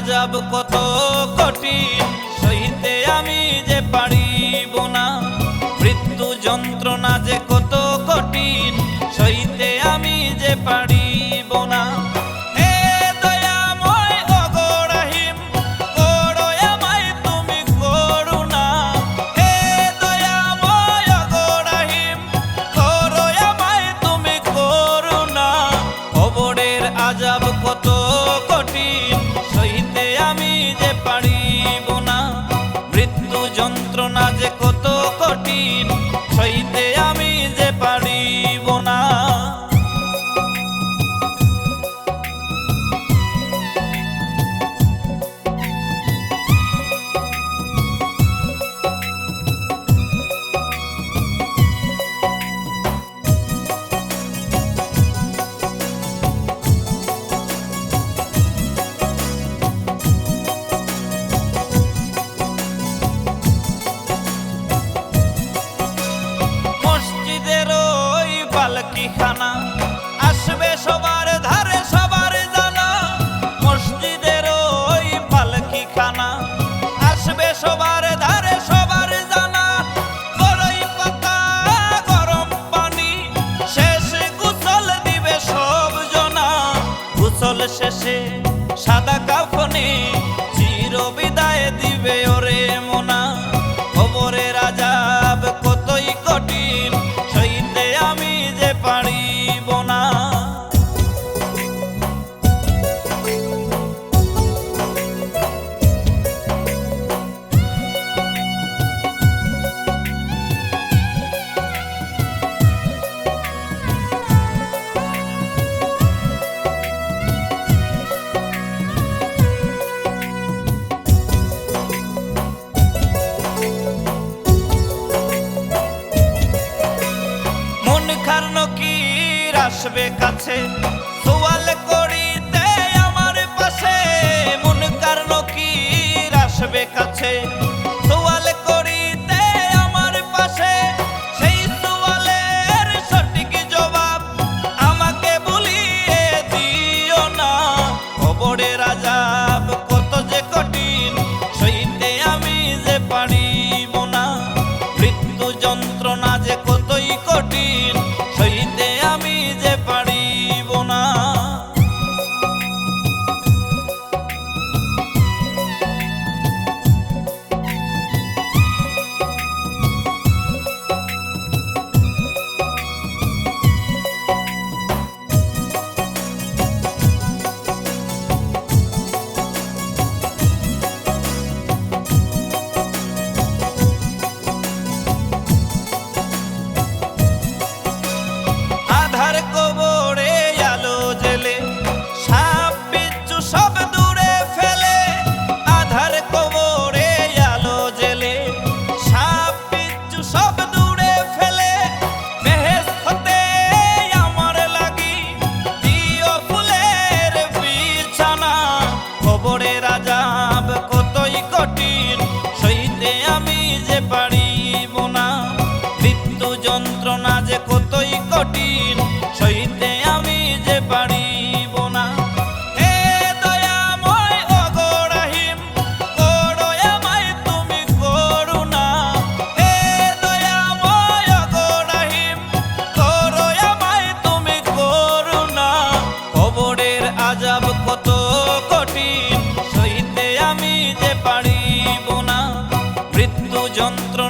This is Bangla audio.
আজাব কত কঠিন, সইতে আমি যে পারিব না। মৃত্যু যন্ত্রণা যে কত কঠিন, সইতে আমি যে পারিব না। হে দয়াময় ওগো রহিম, করো আমায় তুমি করুণা। হে দয়াময় ওগো রহিম, করো আমায় তুমি করুণা। কবরের আজাব কত কঠিন, সইতে আমি যে পারিব না। মৃত্যু যন্ত্রণা যে কত কঠিন, সইতে আমি যে পারিব না। পালকিখানা আসবে সবার ধারে, সবার জানা। মসজিদের ওই পালকিখানা আসবে সবার ধারে, সবার জানা। বড়ই পাতা গরম পানি শেষে গোসল দিবে সব জনা। গোসল শেষে সাদা কাফনে চির বিদায় দিবে ওরে মোনা। কবরের আজাব কতই কঠিন, সইতে আমি যে পারিব না। নকির আসবে কাছে, সোয়াল করিতে আমার পাশে। মুনকার নকির আসবে কাছে, সোয়াল করিতে আমার পাশে। সেই সোয়ালের সঠিক জবাব আমাকে বলিয়ে দিও না। কবরের আজাব কত যে কঠিন, সইতে আমি যে পারিব না। মৃত্যু যন্ত্রণা যে কতই কঠিন, সইতে আমি যে পারিব না। কবরে আলো জেলে সাপ বিচ্ছু সব দূরে ফেলে। আধার কবরে আলো জেলে সাপ বিচ্ছু সব দূরে ফেলে। বেহেশত হতে আমার লাগি দিও ফুলের বিছানা। কবরের আজাব কতই কঠিন, সইতে আমি যে পারিব না। মৃত্যু যন্ত্রণা যে কতই কঠিন, সইতে আমি যে পারিব না। হে দয়াময় ওগো রহিম, করো আমায় তুমি করুণা। হে দয়াময় ওগো রহিম, করো আমায় তুমি করুণা। কবরের আজাব কত কঠিন, সইতে আমি যে পারিব না। মৃত্যু যন্ত্র